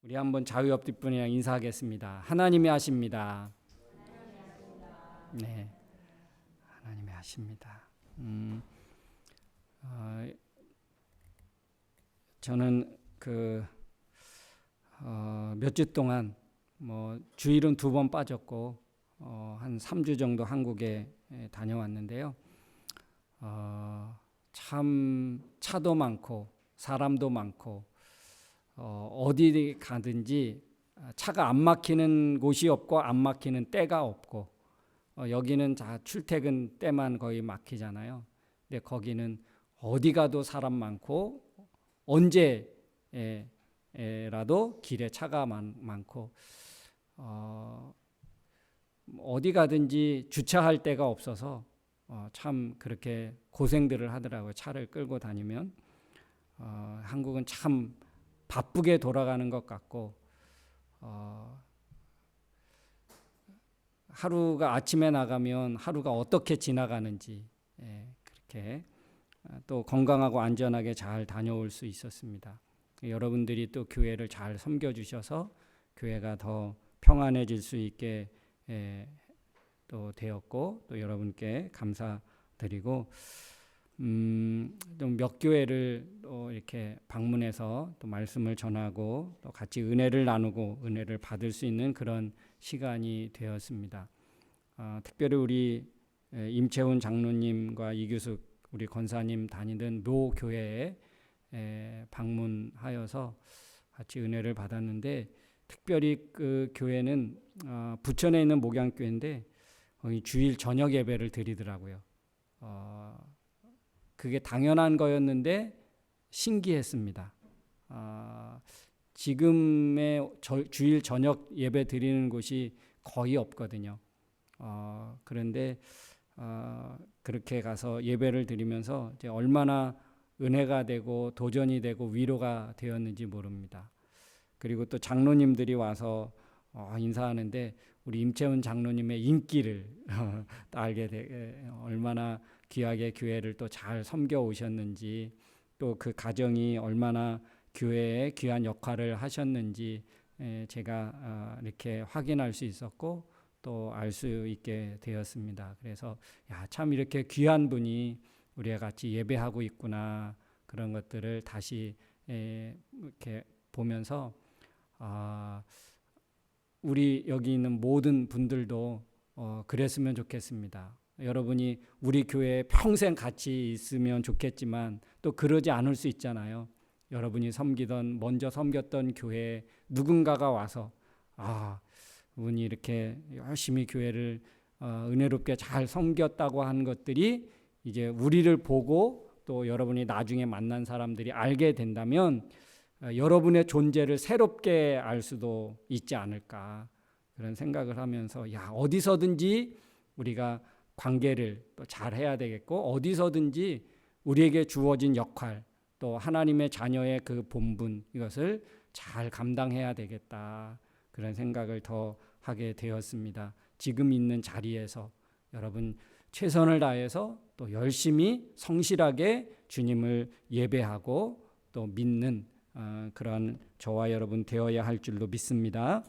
우리 한번 자유 옆 분이랑 인사하겠습니다. 하나님이 하십니다. 네, 하나님이 하십니다. 저는 몇 주 동안 주일은 2번 빠졌고 한 3주 정도 한국에 다녀왔는데요. 참 차도 많고 사람도 많고 어디 가든지 차가 안 막히는 곳이 없고 안 막히는 때가 없고 여기는 다 출퇴근 때만 거의 막히잖아요. 근데 거기는 어디 가도 사람 많고 언제라도 길에 차가 많고 어디 가든지 주차할 데가 없어서 참 그렇게 고생들을 하더라고요. 차를 끌고 다니면 한국은 참 바쁘게 돌아가는 것 같고 하루가 아침에 나가면 하루가 어떻게 지나가는지 그렇게 또 건강하고 안전하게 잘 다녀올 수 있었습니다. 여러분들이 또 교회를 잘 섬겨주셔서 교회가 더 평안해질 수 있게 또 되었고 또 여러분께 감사드리고 좀 몇 교회를 또 이렇게 방문해서 또 말씀을 전하고 또 같이 은혜를 나누고 은혜를 받을 수 있는 그런 시간이 되었습니다. 특별히 우리 임채훈 장로님과 이규숙 우리 권사님 다니던 묘 교회에 방문하여서 같이 은혜를 받았는데 특별히 그 교회는 부천에 있는 목양교회인데 거기 주일 저녁 예배를 드리더라고요. 그게 당연한 거였는데 신기했습니다. 지금의 주일 저녁 예배 드리는 곳이 거의 없거든요. 그런데 그렇게 가서 예배를 드리면서 이제 얼마나 은혜가 되고 도전이 되고 위로가 되었는지 모릅니다. 그리고 또 장로님들이 와서 인사하는데 우리 임채훈 장로님의 인기를 알게 돼 얼마나 귀하게 교회를 또 잘 섬겨 오셨는지 또 그 가정이 얼마나 교회에 귀한 역할을 하셨는지 제가 이렇게 확인할 수 있었고 또 알 수 있게 되었습니다. 그래서 참 이렇게 귀한 분이 우리와 같이 예배하고 있구나 그런 것들을 다시 이렇게 보면서 우리 여기 있는 모든 분들도 그랬으면 좋겠습니다. 여러분이 우리 교회에 평생 같이 있으면 좋겠지만 또 그러지 않을 수 있잖아요. 여러분이 먼저 섬겼던 교회에 누군가가 와서 분이 이렇게 열심히 교회를 은혜롭게 잘 섬겼다고 하는 것들이 이제 우리를 보고 또 여러분이 나중에 만난 사람들이 알게 된다면 여러분의 존재를 새롭게 알 수도 있지 않을까 그런 생각을 하면서 어디서든지 우리가 관계를 또 잘 해야 되겠고 어디서든지 우리에게 주어진 역할 또 하나님의 자녀의 그 본분 이것을 잘 감당해야 되겠다 그런 생각을 더 하게 되었습니다. 지금 있는 자리에서 여러분 최선을 다해서 또 열심히 성실하게 주님을 예배하고 또 믿는 그런 저와 여러분 되어야 할 줄로 믿습니다.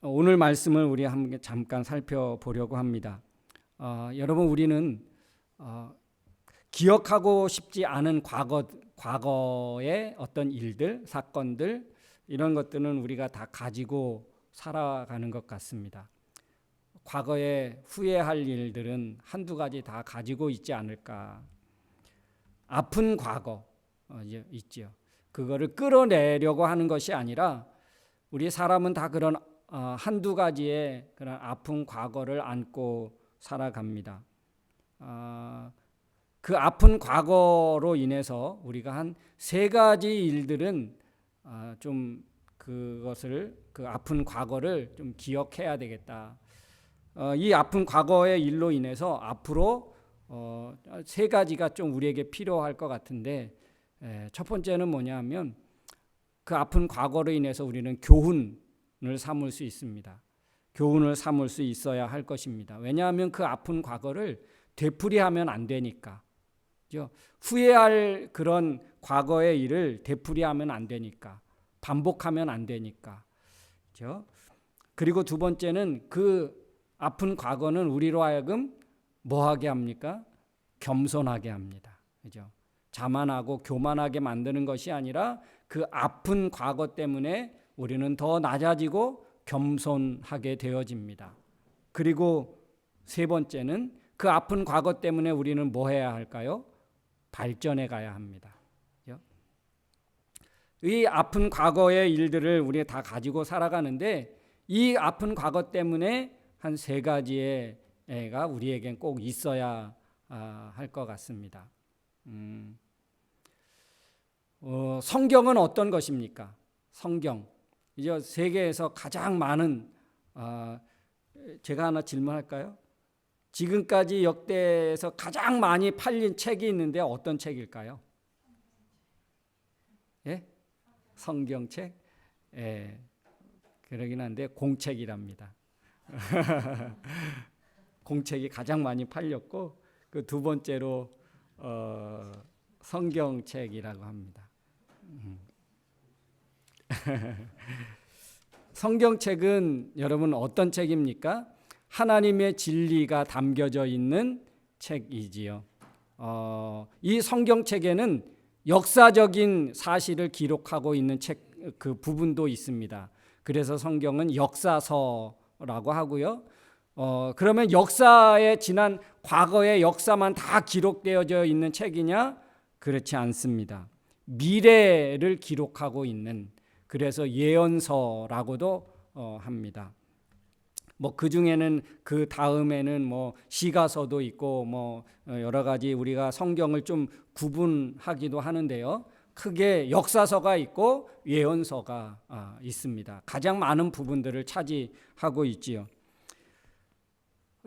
오늘 말씀을 우리 함께 잠깐 살펴보려고 합니다. 여러분 우리는 기억하고 싶지 않은 과거의 어떤 일들, 사건들 이런 것들은 우리가 다 가지고 살아가는 것 같습니다. 과거에 후회할 일들은 한두 가지 다 가지고 있지 않을까. 아픈 과거 있죠. 그거를 끌어내려고 하는 것이 아니라 우리 사람은 다 그런 한두 가지의 그런 아픈 과거를 안고 살아갑니다. 그 아픈 과거로 인해서 우리가 한 3가지 일들은 좀 그 아픈 과거를 좀 기억해야 되겠다. 이 아픈 과거의 일로 인해서 앞으로 3가지가 좀 우리에게 필요할 것 같은데 첫 번째는 뭐냐면 그 아픈 과거로 인해서 우리는 교훈을 삼을 수 있습니다. 교훈을 삼을 수 있어야 할 것입니다. 왜냐하면 그 아픈 과거를 되풀이하면 안 되니까. 그죠? 후회할 그런 과거의 일을 되풀이하면 안 되니까, 반복하면 안 되니까. 그죠? 그리고 두 번째는 그 아픈 과거는 우리로 하여금 뭐하게 합니까? 겸손하게 합니다. 그죠? 자만하고 교만하게 만드는 것이 아니라 그 아픈 과거 때문에 우리는 더 낮아지고 겸손하게 되어집니다. 그리고 세 번째는 그 아픈 과거 때문에 우리는 뭐 해야 할까요? 발전해 가야 합니다. 그죠? 이 아픈 과거의 일들을 우리가 다 가지고 살아가는데 이 아픈 과거 때문에 한 세 가지의 애가 우리에겐 꼭 있어야 할 것 같습니다. 성경은 어떤 것입니까? 성경. 이제 세계에서 가장 많은 제가 하나 질문할까요? 지금까지 역대에서 가장 많이 팔린 책이 있는데 어떤 책일까요? 예? 성경책? 예. 그러긴 한데 공책이랍니다. 공책이 가장 많이 팔렸고 그 두 번째로 성경책이라고 합니다. 성경책은 여러분 어떤 책입니까? 하나님의 진리가 담겨져 있는 책이지요. 이 성경책에는 역사적인 사실을 기록하고 있는 책 그 부분도 있습니다. 그래서 성경은 역사서라고 하고요. 그러면 역사에 지난 과거의 역사만 다 기록되어져 있는 책이냐? 그렇지 않습니다. 미래를 기록하고 있는, 그래서 예언서라고도 합니다. 뭐 그 중에는 그 다음에는 뭐 시가서도 있고 뭐 여러 가지 우리가 성경을 좀 구분하기도 하는데요. 크게 역사서가 있고 예언서가 있습니다. 가장 많은 부분들을 차지하고 있지요.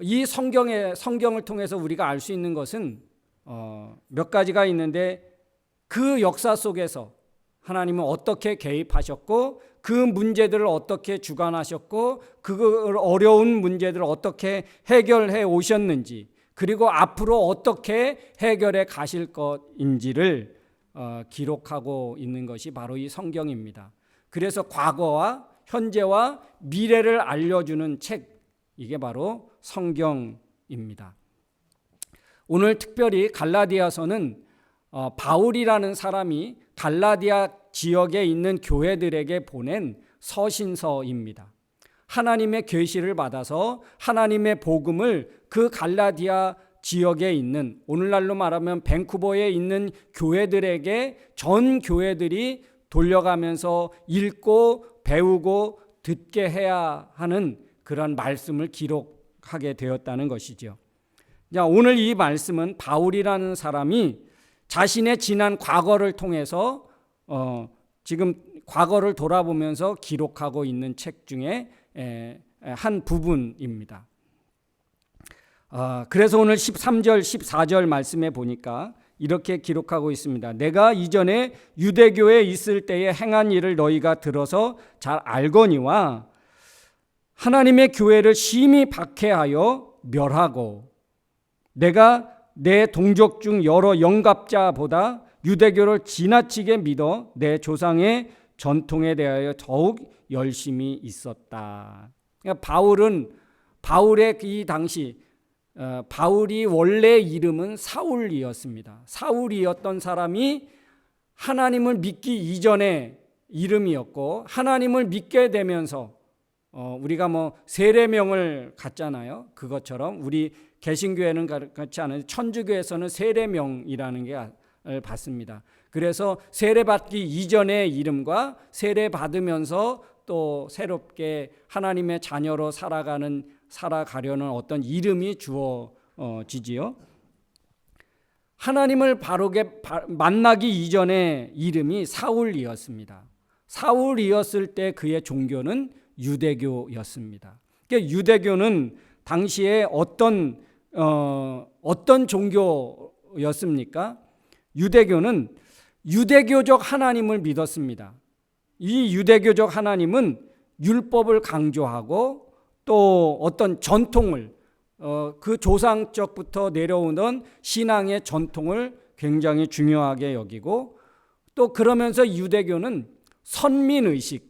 이 성경을 통해서 우리가 알 수 있는 것은 몇 가지가 있는데 그 역사 속에서 하나님은 어떻게 개입하셨고 그 문제들을 어떻게 주관하셨고 그 어려운 문제들을 어떻게 해결해 오셨는지 그리고 앞으로 어떻게 해결해 가실 것인지를 기록하고 있는 것이 바로 이 성경입니다. 그래서 과거와 현재와 미래를 알려주는 책, 이게 바로 성경입니다. 오늘 특별히 갈라디아서는 바울이라는 사람이 갈라디아 지역에 있는 교회들에게 보낸 서신서입니다. 하나님의 계시를 받아서 하나님의 복음을 그 갈라디아 지역에 있는, 오늘날로 말하면 밴쿠버에 있는 교회들에게 전 교회들이 돌려가면서 읽고 배우고 듣게 해야 하는 그런 말씀을 기록하게 되었다는 것이죠. 자, 오늘 이 말씀은 바울이라는 사람이 자신의 지난 과거를 통해서 지금 과거를 돌아보면서 기록하고 있는 책 중에 한 부분입니다. 그래서 오늘 13절 14절 말씀에 보니까 이렇게 기록하고 있습니다. 내가 이전에 유대교에 있을 때에 행한 일을 너희가 들어서 잘 알거니와 하나님의 교회를 심히 박해하여 멸하고 내가 내 동족 중 여러 영갑자보다 유대교를 지나치게 믿어 내 조상의 전통에 대하여 더욱 열심히 있었다. 그러니까 바울의 이 당시 바울이 원래 이름은 사울이었습니다. 사울이었던 사람이 하나님을 믿기 이전의 이름이었고 하나님을 믿게 되면서 우리가 뭐 세례명을 갖잖아요. 그것처럼 우리 개신교회는 그렇지 않은데 천주교에서는 세례명이라는 게 받습니다. 그래서 세례받기 이전의 이름과 세례받으면서 또 새롭게 하나님의 자녀로 살아가려는 어떤 이름이 주어지지요. 하나님을 바르게 만나기 이전의 이름이 사울이었습니다. 사울이었을 때 그의 종교는 유대교였습니다. 그러니까 유대교는 당시에 어떤 종교였습니까? 유대교는 유대교적 하나님을 믿었습니다. 이 유대교적 하나님은 율법을 강조하고 또 어떤 전통을 그 조상적부터 내려오던 신앙의 전통을 굉장히 중요하게 여기고, 또 그러면서 유대교는 선민의식,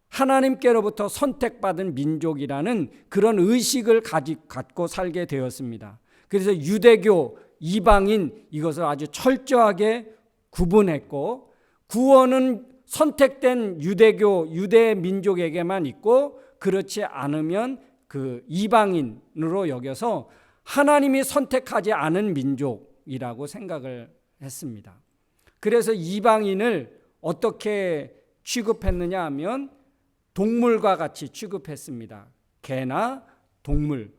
하나님께로부터 선택받은 민족이라는 그런 의식을 갖고 살게 되었습니다. 그래서 유대교, 이방인 이것을 아주 철저하게 구분했고, 구원은 선택된 유대교, 유대 민족에게만 있고, 그렇지 않으면 그 이방인으로 여겨서 하나님이 선택하지 않은 민족이라고 생각을 했습니다. 그래서 이방인을 어떻게 취급했느냐 하면 동물과 같이 취급했습니다. 개나 동물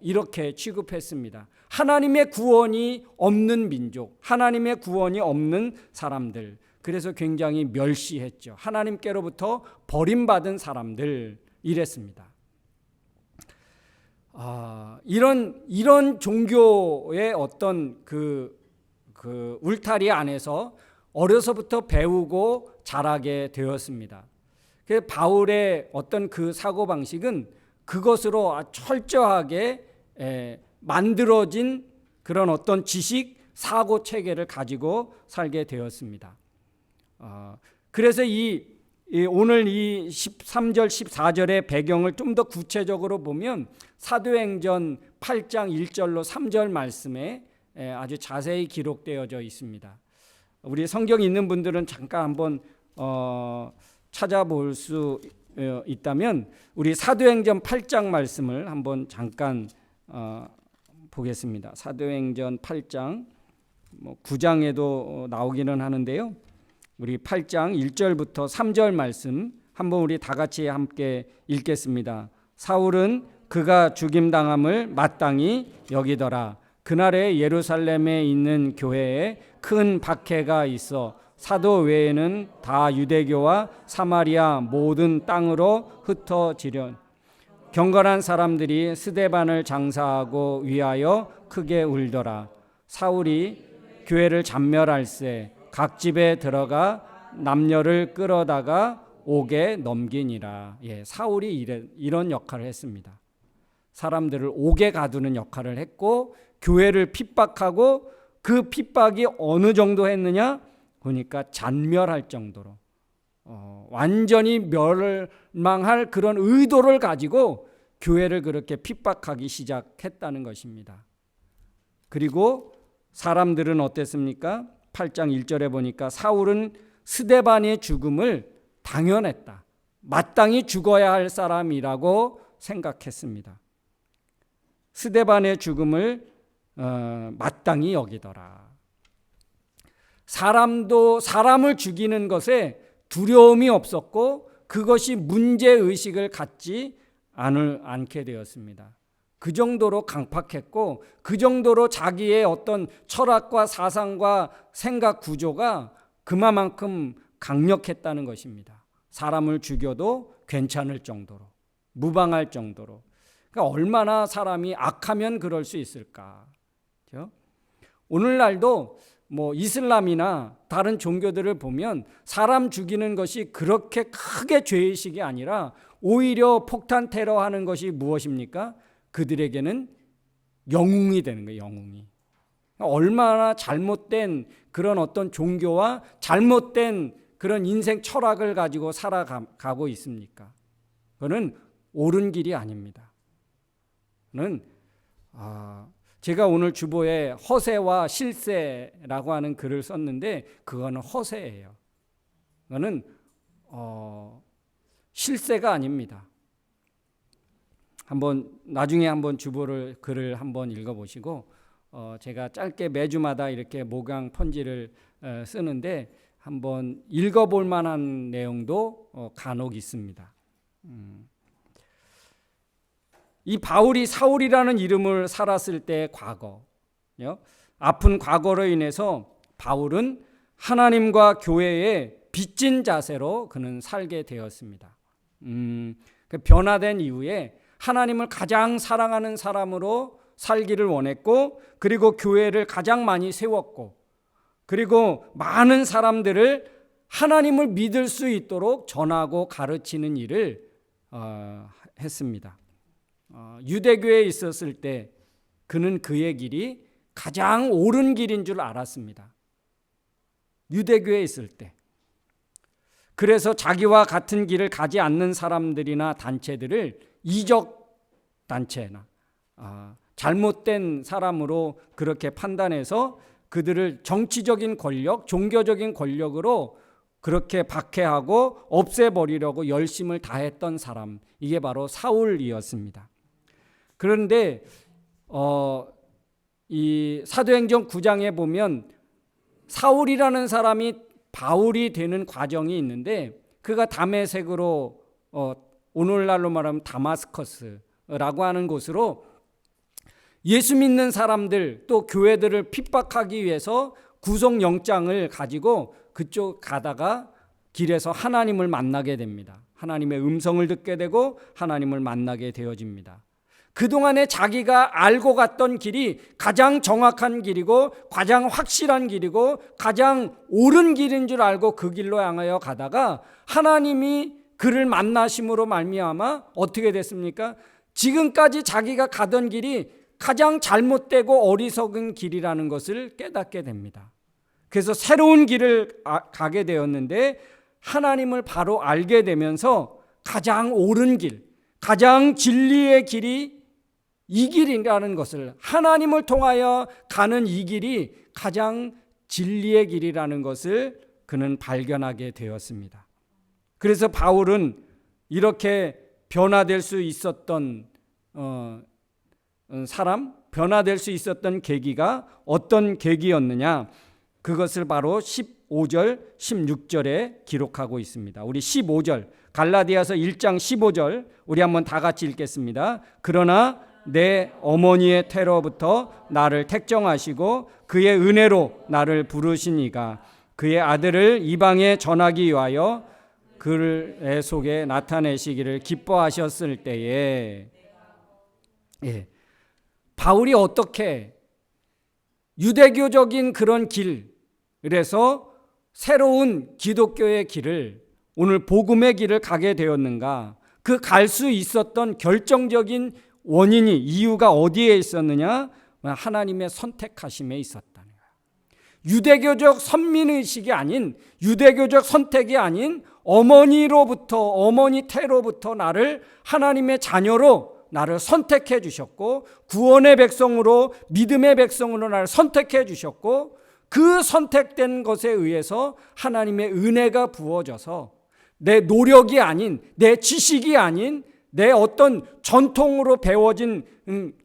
이렇게 취급했습니다. 하나님의 구원이 없는 민족, 하나님의 구원이 없는 사람들, 그래서 굉장히 멸시했죠. 하나님께로부터 버림받은 사람들 이랬습니다. 이런 종교의 어떤 그 울타리 안에서 어려서부터 배우고 자라게 되었습니다. 그래서 바울의 어떤 그 사고방식은 그것으로 철저하게 만들어진 그런 어떤 지식, 사고 체계를 가지고 살게 되었습니다. 그래서 오늘 이 13절, 14절의 배경을 좀 더 구체적으로 보면 사도행전 8장 1절로 3절 말씀에 아주 자세히 기록되어져 있습니다. 우리 성경 있는 분들은 잠깐 한번 찾아볼 수 있다면 우리 사도행전 8장 말씀을 한번 잠깐 보겠습니다. 사도행전 8장 9장에도 나오기는 하는데요. 우리 8장 1절부터 3절 말씀 한번 우리 다 같이 함께 읽겠습니다. 사울은 그가 죽임당함을 마땅히 여기더라. 그날에 예루살렘에 있는 교회에 큰 박해가 있어 사도 외에는 다 유대교와 사마리아 모든 땅으로 흩어지려 경건한 사람들이 스데반을 장사하고 위하여 크게 울더라. 사울이 교회를 잔멸할세 각 집에 들어가 남녀를 끌어다가 옥에 넘기니라. 사울이 이런 역할을 했습니다. 사람들을 옥에 가두는 역할을 했고, 교회를 핍박하고, 그 핍박이 어느 정도 했느냐? 그러니까 잔멸할 정도로 완전히 멸망할 그런 의도를 가지고 교회를 그렇게 핍박하기 시작했다는 것입니다. 그리고 사람들은 어땠습니까? 8장 1절에 보니까 사울은 스데반의 죽음을 당연했다. 마땅히 죽어야 할 사람이라고 생각했습니다. 스데반의 죽음을 마땅히 여기더라. 사람을 죽이는 것에 두려움이 없었고 그것이 문제의식을 갖지 않게 되었습니다. 그 정도로 강팍했고 그 정도로 자기의 어떤 철학과 사상과 생각 구조가 그만큼 강력했다는 것입니다. 사람을 죽여도 괜찮을 정도로, 무방할 정도로. 그러니까 얼마나 사람이 악하면 그럴 수 있을까? 그렇죠? 오늘날도 이슬람이나 다른 종교들을 보면 사람 죽이는 것이 그렇게 크게 죄의식이 아니라 오히려 폭탄 테러하는 것이 무엇입니까? 그들에게는 영웅이 되는 거예요. 영웅이. 얼마나 잘못된 그런 어떤 종교와 잘못된 그런 인생 철학을 가지고 살아가고 있습니까? 그거는 옳은 길이 아닙니다. 그는 제가 오늘 주보에 허세와 실세라고 하는 글을 썼는데 그거는 허세예요. 그거는 실세가 아닙니다. 나중에 한번 주보를 글을 한번 읽어보시고 제가 짧게 매주마다 이렇게 목양 편지를 쓰는데 한번 읽어볼 만한 내용도 간혹 있습니다. 이 바울이 사울이라는 이름을 살았을 때의 과거, 아픈 과거로 인해서 바울은 하나님과 교회의 빚진 자세로 그는 살게 되었습니다. 그 변화된 이후에 하나님을 가장 사랑하는 사람으로 살기를 원했고, 그리고 교회를 가장 많이 세웠고, 그리고 많은 사람들을 하나님을 믿을 수 있도록 전하고 가르치는 일을 했습니다. 유대교에 있었을 때 그는 그의 길이 가장 옳은 길인 줄 알았습니다. 유대교에 있을 때. 그래서 자기와 같은 길을 가지 않는 사람들이나 단체들을 이적 단체나 잘못된 사람으로 그렇게 판단해서 그들을 정치적인 권력, 종교적인 권력으로 그렇게 박해하고 없애버리려고 열심을 다했던 사람, 이게 바로 사울이었습니다. 그런데 이 사도행전 9장에 보면 사울이라는 사람이 바울이 되는 과정이 있는데, 그가 다메섹으로 오늘날로 말하면 다마스커스라고 하는 곳으로 예수 믿는 사람들 또 교회들을 핍박하기 위해서 구속영장을 가지고 그쪽 가다가 길에서 하나님을 만나게 됩니다. 하나님의 음성을 듣게 되고 하나님을 만나게 되어집니다. 그동안에 자기가 알고 갔던 길이 가장 정확한 길이고 가장 확실한 길이고 가장 옳은 길인 줄 알고 그 길로 향하여 가다가 하나님이 그를 만나심으로 말미암아 어떻게 됐습니까? 지금까지 자기가 가던 길이 가장 잘못되고 어리석은 길이라는 것을 깨닫게 됩니다. 그래서 새로운 길을 가게 되었는데 하나님을 바로 알게 되면서 가장 옳은 길, 가장 진리의 길이 이 길이라는 것을, 하나님을 통하여 가는 이 길이 가장 진리의 길이라는 것을 그는 발견하게 되었습니다. 그래서 바울은 이렇게 변화될 수 있었던 사람, 변화될 수 있었던 계기가 어떤 계기였느냐, 그것을 바로 15절, 16절에 기록하고 있습니다. 우리 15절, 갈라디아서 1장 15절 우리 한번 다 같이 읽겠습니다. 그러나 내 어머니의 태로부터 나를 택정하시고 그의 은혜로 나를 부르시니가 그의 아들을 이방에 전하기 위하여 그의 속에 나타내시기를 기뻐하셨을 때에, 바울이 어떻게 유대교적인 그런 길에서 새로운 기독교의 길을, 오늘 복음의 길을 가게 되었는가? 그 갈 수 있었던 결정적인 원인이, 이유가 어디에 있었느냐? 하나님의 선택하심에 있었다는 거예요. 유대교적 선민의식이 아닌, 유대교적 선택이 아닌 어머니로부터, 어머니 태로부터 나를 하나님의 자녀로 나를 선택해 주셨고, 구원의 백성으로, 믿음의 백성으로 나를 선택해 주셨고, 그 선택된 것에 의해서 하나님의 은혜가 부어져서 내 노력이 아닌, 내 지식이 아닌, 내 어떤 전통으로 배워진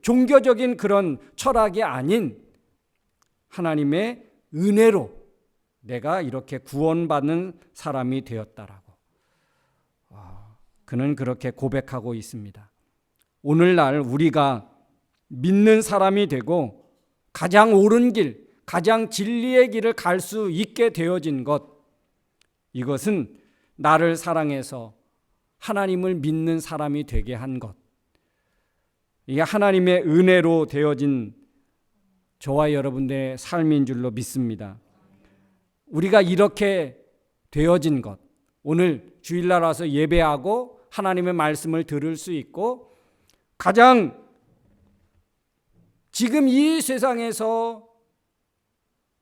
종교적인 그런 철학이 아닌 하나님의 은혜로 내가 이렇게 구원받는 사람이 되었다라고 그는 그렇게 고백하고 있습니다. 오늘날 우리가 믿는 사람이 되고 가장 옳은 길, 가장 진리의 길을 갈 수 있게 되어진 것, 이것은 나를 사랑해서 하나님을 믿는 사람이 되게 한 것, 이게 하나님의 은혜로 되어진 저와 여러분들의 삶인 줄로 믿습니다. 우리가 이렇게 되어진 것, 오늘 주일날 와서 예배하고 하나님의 말씀을 들을 수 있고, 가장 지금 이 세상에서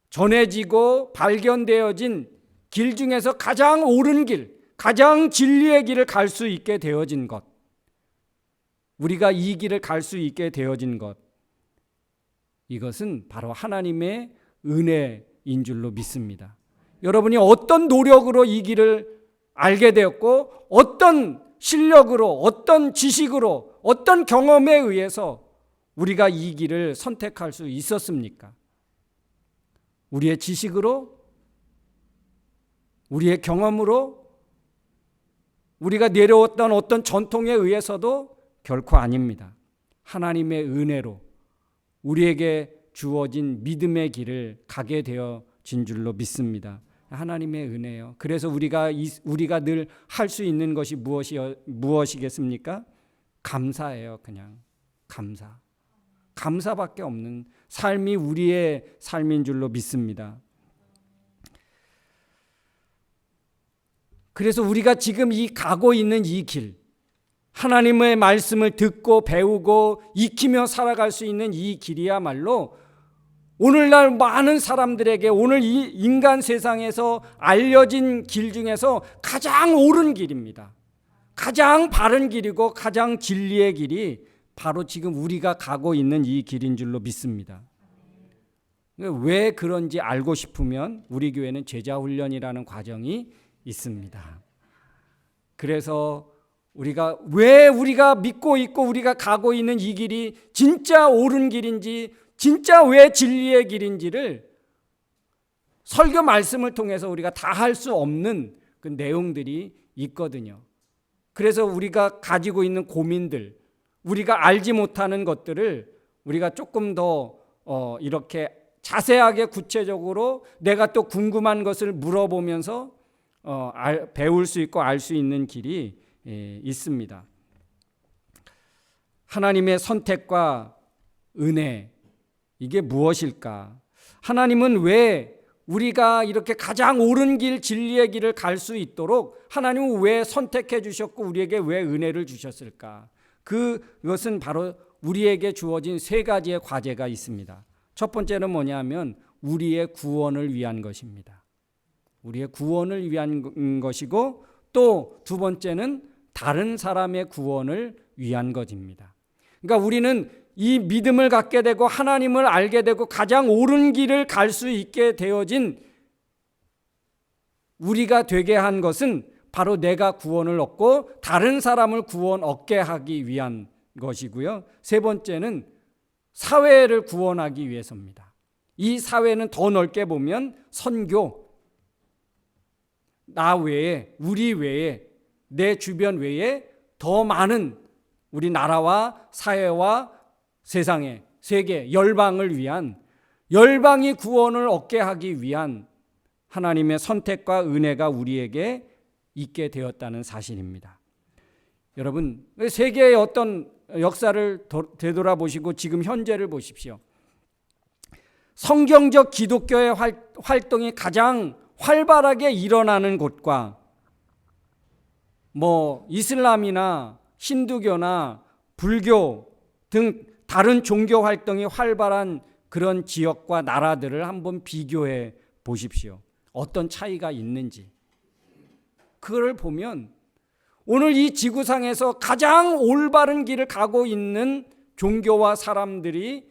전해지고 발견되어진 길 중에서 가장 옳은 길, 가장 진리의 길을 갈 수 있게 되어진 것, 우리가 이 길을 갈 수 있게 되어진 것, 이것은 바로 하나님의 은혜인 줄로 믿습니다. 여러분이 어떤 노력으로 이 길을 알게 되었고, 어떤 실력으로, 어떤 지식으로, 어떤 경험에 의해서 우리가 이 길을 선택할 수 있었습니까? 우리의 지식으로, 우리의 경험으로, 우리가 내려왔던 어떤 전통에 의해서도 결코 아닙니다. 하나님의 은혜로 우리에게 주어진 믿음의 길을 가게 되어진 줄로 믿습니다. 하나님의 은혜요. 그래서 우리가 늘 할 수 있는 것이 무엇이겠습니까? 감사예요. 그냥 감사밖에 없는 삶이 우리의 삶인 줄로 믿습니다. 그래서 우리가 지금 가고 있는 이 길, 하나님의 말씀을 듣고 배우고 익히며 살아갈 수 있는 이 길이야말로 오늘날 많은 사람들에게 오늘 이 인간 세상에서 알려진 길 중에서 가장 옳은 길입니다. 가장 바른 길이고 가장 진리의 길이 바로 지금 우리가 가고 있는 이 길인 줄로 믿습니다. 왜 그런지 알고 싶으면 우리 교회는 제자 훈련이라는 과정이 있습니다. 그래서 왜 우리가 믿고 있고 우리가 가고 있는 이 길이 진짜 옳은 길인지, 진짜 왜 진리의 길인지를 설교 말씀을 통해서 우리가 다 할 수 없는 그 내용들이 있거든요. 그래서 우리가 가지고 있는 고민들, 우리가 알지 못하는 것들을 우리가 조금 더 이렇게 자세하게 구체적으로 내가 또 궁금한 것을 물어보면서 배울 수 있고 알 수 있는 길이 있습니다. 하나님의 선택과 은혜, 이게 무엇일까? 하나님은 왜 우리가 이렇게 가장 옳은 길, 진리의 길을 갈 수 있도록 하나님은 왜 선택해 주셨고 우리에게 왜 은혜를 주셨을까? 그것은 바로 우리에게 주어진 세 가지의 과제가 있습니다. 첫 번째는 뭐냐면 우리의 구원을 위한 것입니다. 우리의 구원을 위한 것이고, 또 두 번째는 다른 사람의 구원을 위한 것입니다. 그러니까 우리는 이 믿음을 갖게 되고 하나님을 알게 되고 가장 옳은 길을 갈 수 있게 되어진 우리가 되게 한 것은 바로 내가 구원을 얻고 다른 사람을 구원 얻게 하기 위한 것이고요. 세 번째는 사회를 구원하기 위해서입니다. 이 사회는 더 넓게 보면 선교, 나 외에, 우리 외에, 내 주변 외에 더 많은 우리 나라와 사회와 세상에, 세계, 열방을 위한, 열방이 구원을 얻게 하기 위한 하나님의 선택과 은혜가 우리에게 있게 되었다는 사실입니다. 여러분, 세계의 어떤 역사를 되돌아보시고 지금 현재를 보십시오. 성경적 기독교의 활동이 가장 활발하게 일어나는 곳과 이슬람이나 힌두교나 불교 등 다른 종교 활동이 활발한 그런 지역과 나라들을 한번 비교해 보십시오. 어떤 차이가 있는지. 그걸 보면 오늘 이 지구상에서 가장 올바른 길을 가고 있는 종교와 사람들이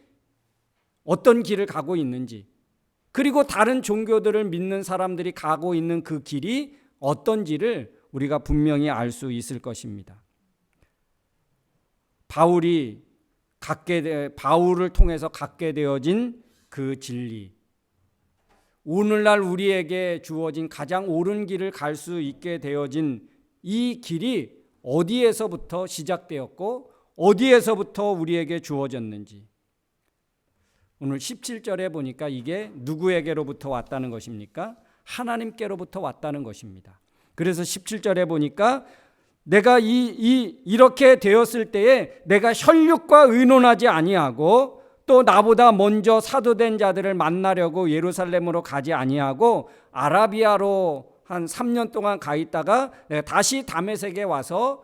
어떤 길을 가고 있는지, 그리고 다른 종교들을 믿는 사람들이 가고 있는 그 길이 어떤지를 우리가 분명히 알 수 있을 것입니다. 바울을 통해서 갖게 되어진 그 진리, 오늘날 우리에게 주어진 가장 옳은 길을 갈 수 있게 되어진 이 길이 어디에서부터 시작되었고 어디에서부터 우리에게 주어졌는지, 오늘 17절에 보니까 이게 누구에게로부터 왔다는 것입니까? 하나님께로부터 왔다는 것입니다. 그래서 17절에 보니까 내가 이렇게 되었을 때에 내가 혈육과 의논하지 아니하고 또 나보다 먼저 사도된 자들을 만나려고 예루살렘으로 가지 아니하고 아라비아로 한 3년 동안 가 있다가 내가 다시 다메섹에 와서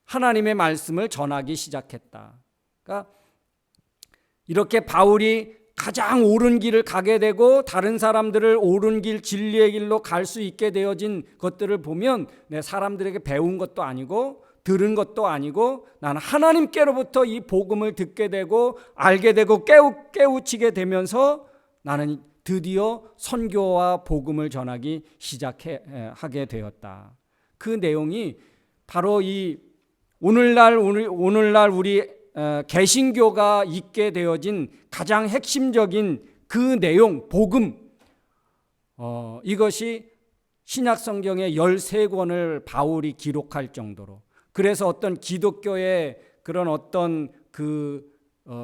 하나님의 말씀을 전하기 시작했다. 그러니까 이렇게 바울이 가장 옳은 길을 가게 되고 다른 사람들을 옳은 길, 진리의 길로 갈 수 있게 되어진 것들을 보면 사람들에게 배운 것도 아니고 들은 것도 아니고 나는 하나님께로부터 이 복음을 듣게 되고 알게 되고 깨우치게 되면서 나는 드디어 선교와 복음을 전하기 시작하게 되었다. 그 내용이 바로 이 오늘날 우리 개신교가 있게 되어진 가장 핵심적인 그 내용, 복음, 이것이 신약 성경의 13권을 바울이 기록할 정도로, 그래서 어떤 기독교의 그런 어떤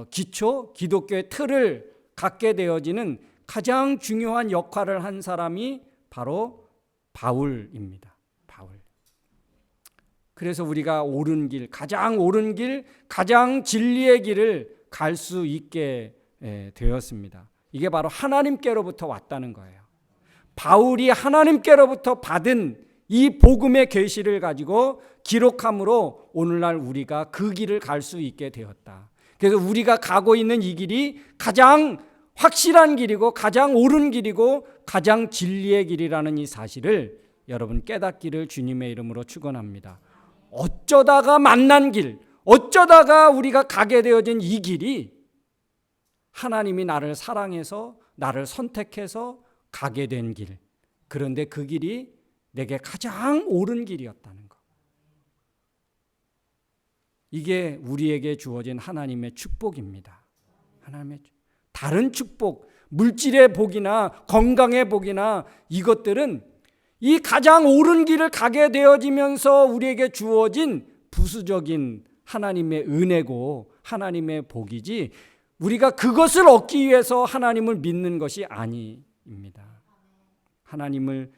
기초, 기독교의 틀을 갖게 되어지는 가장 중요한 역할을 한 사람이 바로 바울입니다. 그래서 우리가 옳은 길, 가장 옳은 길, 가장 진리의 길을 갈 수 있게 되었습니다. 이게 바로 하나님께로부터 왔다는 거예요. 바울이 하나님께로부터 받은 이 복음의 계시를 가지고 기록함으로 오늘날 우리가 그 길을 갈 수 있게 되었다. 그래서 우리가 가고 있는 이 길이 가장 확실한 길이고 가장 옳은 길이고 가장 진리의 길이라는 이 사실을 여러분 깨닫기를 주님의 이름으로 축원합니다. 어쩌다가 만난 길, 어쩌다가 우리가 가게 되어진 이 길이 하나님이 나를 사랑해서 나를 선택해서 가게 된 길. 그런데 그 길이 내게 가장 옳은 길이었다는 것. 이게 우리에게 주어진 하나님의 축복입니다. 하나님의 다른 축복, 물질의 복이나 건강의 복이나 이것들은 이 가장 옳은 길을 가게 되어지면서 우리에게 주어진 부수적인 하나님의 은혜고 하나님의 복이지 우리가 그것을 얻기 위해서 하나님을 믿는 것이 아닙니다. 하나님을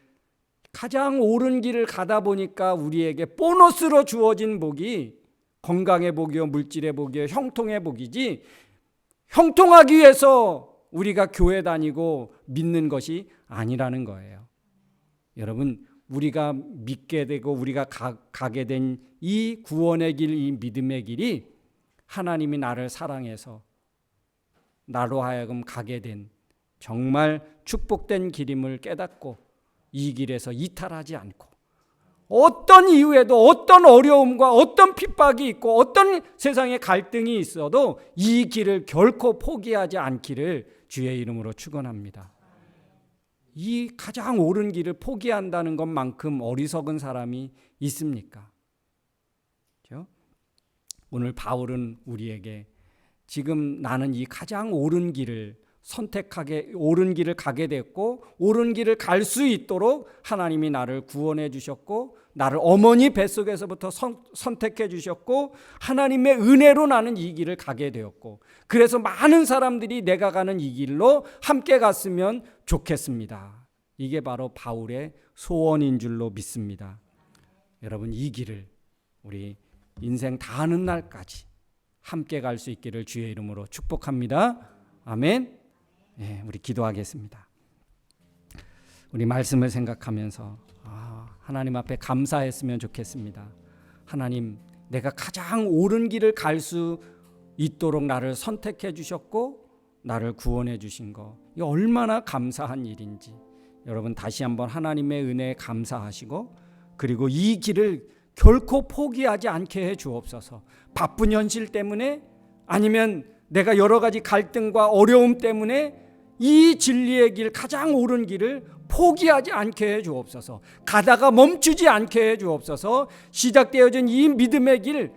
가장 옳은 길을 가다 보니까 우리에게 보너스로 주어진 복이 건강의 복이요, 물질의 복이요, 형통의 복이지 형통하기 위해서 우리가 교회 다니고 믿는 것이 아니라는 거예요. 여러분, 우리가 믿게 되고 우리가 가게 된 이 구원의 길, 이 믿음의 길이 하나님이 나를 사랑해서 나로 하여금 가게 된 정말 축복된 길임을 깨닫고 이 길에서 이탈하지 않고 어떤 이유에도 어떤 어려움과 어떤 핍박이 있고 어떤 세상의 갈등이 있어도 이 길을 결코 포기하지 않기를 주의 이름으로 축원합니다. 이 가장 옳은 길을 포기한다는 것만큼 어리석은 사람이 있습니까? 그렇죠? 오늘 바울은 우리에게 지금 나는 이 가장 옳은 길을 선택하게 옳은 길을 가게 됐고 옳은 길을 갈 수 있도록 하나님이 나를 구원해 주셨고 나를 어머니 뱃속에서부터 선택해 주셨고 하나님의 은혜로 나는 이 길을 가게 되었고 그래서 많은 사람들이 내가 가는 이 길로 함께 갔으면 좋겠습니다. 이게 바로 바울의 소원인 줄로 믿습니다. 여러분, 이 길을 우리 인생 다 하는 날까지 함께 갈 수 있기를 주의 이름으로 축복합니다. 아멘. 네, 우리 기도하겠습니다. 우리 말씀을 생각하면서 하나님 앞에 감사했으면 좋겠습니다. 하나님, 내가 가장 옳은 길을 갈 수 있도록 나를 선택해 주셨고 나를 구원해 주신 거, 이 얼마나 감사한 일인지 여러분 다시 한번 하나님의 은혜에 감사하시고 그리고 이 길을 결코 포기하지 않게 해 주옵소서. 바쁜 현실 때문에 아니면 내가 여러 가지 갈등과 어려움 때문에 이 진리의 길, 가장 옳은 길을 포기하지 않게 해 주옵소서. 가다가 멈추지 않게 해 주옵소서. 시작되어진 이 믿음의 길,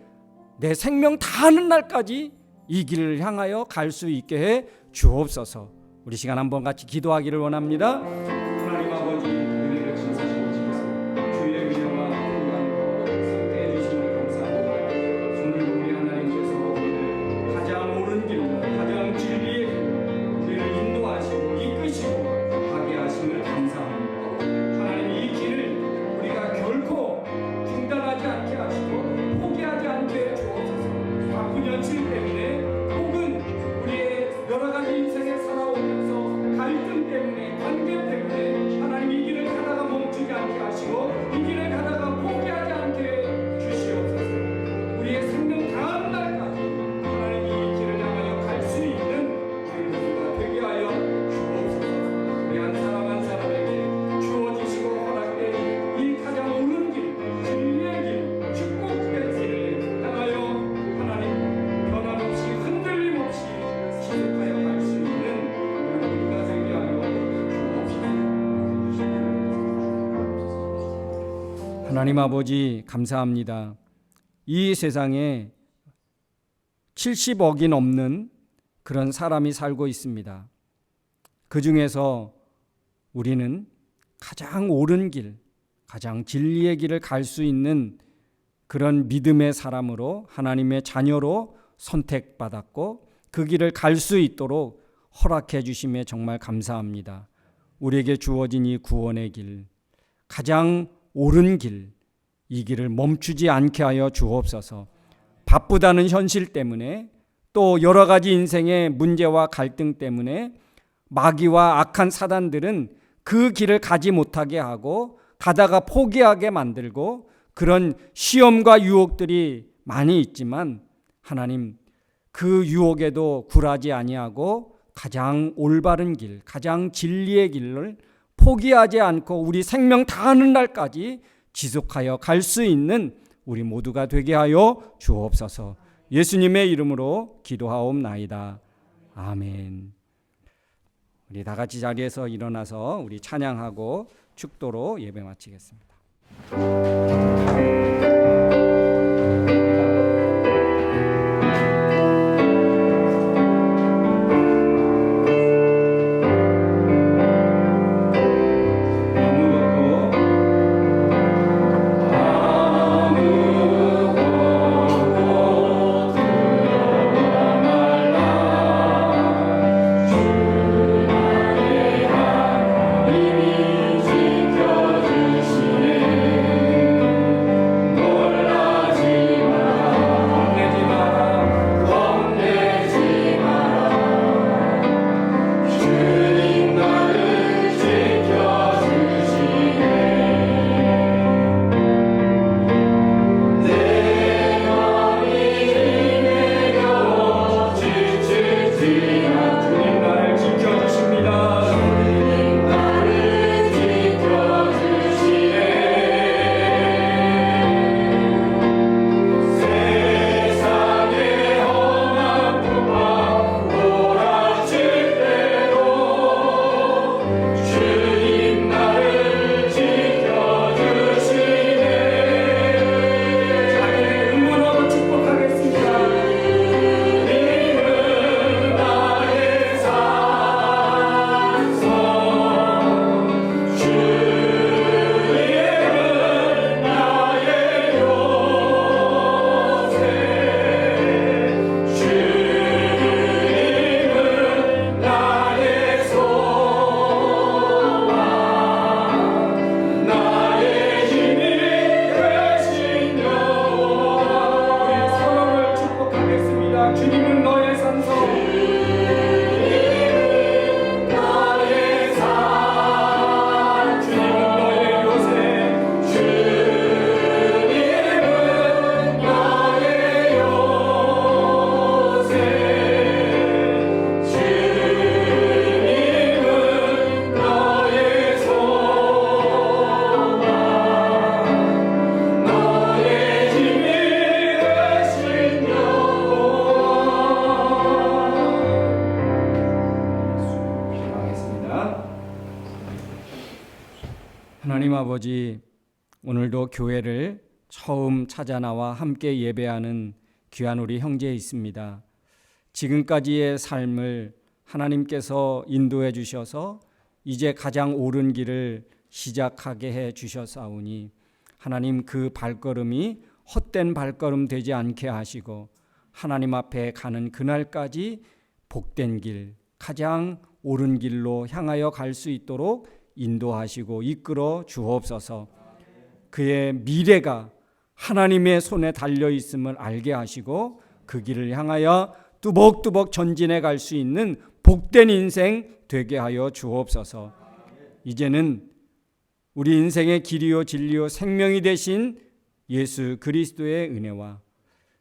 내 생명 다하는 날까지 이 길을 향하여 갈 수 있게 해 주옵소서. 우리 시간 한번 같이 기도하기를 원합니다. 하나님 아버지, 은혜를 감사드리고 싶습니다. 주의 은혜와 평강과 함께 해주시면 감사합니다. 오늘 우리 하나님께서 우리를 가장 옳은 길로, 가장 진리의 길로 우리를 인도하시고 이끄시고 가게 하심을 감사합니다. 하나님, 이 길을 우리가 결코 중단하지 않게 하시고 포기하지 않게 해 주옵소서. 바쁜 현실 때문에 혹은 우리의 여러 가지 인생에 살아오면서 갈등 때문에, 관계 때문에 하나님 이 길을 가다가 멈추지 않게 하시고 이 길을 가다가 포기하지 않게 주시옵소서. 우리의 생명 다음 날까지 하나님 이 길을 향하여 갈 수 있는 우리 모두가 되게 하여 주옵소서. 우리 한 사람 한 사람에게 주어지시고 허락된 이 가장 옳은 길, 진리의 길, 축복의 길을 향하여 하나님 변함없이 흔들림 없이 지속하여 갈 수 있는 우리 모두가 되게 하여 주옵소서. 하나님 아버지, 감사합니다. 이 세상에 70억이 넘는 그런 사람이 살고 있습니다. 그 중에서 우리는 가장 옳은 길, 가장 진리의 길을 갈 수 있는 그런 믿음의 사람으로, 하나님의 자녀로 선택받았고 그 길을 갈 수 있도록 허락해 주심에 정말 감사합니다. 우리에게 주어진 이 구원의 길, 가장 옳은 길, 이 길을 멈추지 않게 하여 주옵소서. 바쁘다는 현실 때문에 또 여러 가지 인생의 문제와 갈등 때문에 마귀와 악한 사단들은 그 길을 가지 못하게 하고 가다가 포기하게 만들고 그런 시험과 유혹들이 많이 있지만 하나님, 그 유혹에도 굴하지 아니하고 가장 올바른 길, 가장 진리의 길을 포기하지 않고 우리 생명 다하는 날까지 지속하여 갈 수 있는 우리 모두가 되게 하여 주옵소서. 예수님의 이름으로 기도하옵나이다. 아멘. 우리 다 같이 자리에서 일어나서 우리 찬양하고 축도로 예배 마치겠습니다. 하나님 아버지, 오늘도 교회를 처음 찾아 나와 함께 예배하는 귀한 우리 형제 있습니다. 지금까지의 삶을 하나님께서 인도해 주셔서 이제 가장 옳은 길을 시작하게 해 주셨사오니 하나님 그 발걸음이 헛된 발걸음 되지 않게 하시고 하나님 앞에 가는 그날까지 복된 길, 가장 옳은 길로 향하여 갈 수 있도록 인도하시고 이끌어 주옵소서. 그의 미래가 하나님의 손에 달려 있음을 알게 하시고 그 길을 향하여 뚜벅뚜벅 전진해 갈 수 있는 복된 인생 되게 하여 주옵소서. 이제는 우리 인생의 길이요 진리요 생명이 되신 예수 그리스도의 은혜와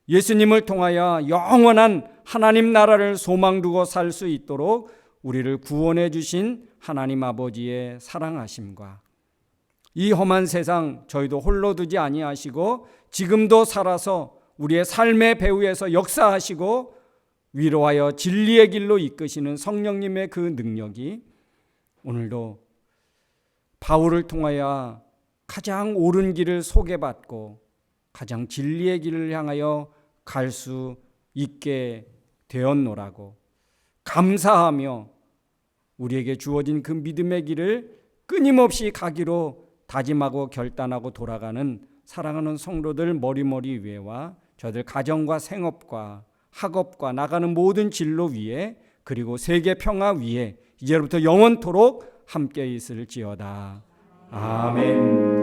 예수님을 통하여 영원한 하나님 나라를 소망 두고 살 수 있도록 우리를 구원해 주신 하나님 아버지의 사랑하심과 이 험한 세상 저희도 홀로 두지 아니하시고 지금도 살아서 우리의 삶의 배후에서 역사하시고 위로하여 진리의 길로 이끄시는 성령님의 그 능력이 오늘도 바울을 통하여 가장 옳은 길을 소개받고 가장 진리의 길을 향하여 갈 수 있게 되었노라고 감사하며 우리에게 주어진 그 믿음의 길을 끊임없이 가기로 다짐하고 결단하고 돌아가는 사랑하는 성도들 머리머리 위에와 저들 가정과 생업과 학업과 나가는 모든 진로 위에 그리고 세계 평화 위에 이제부터 영원토록 함께 있을지어다. 아멘.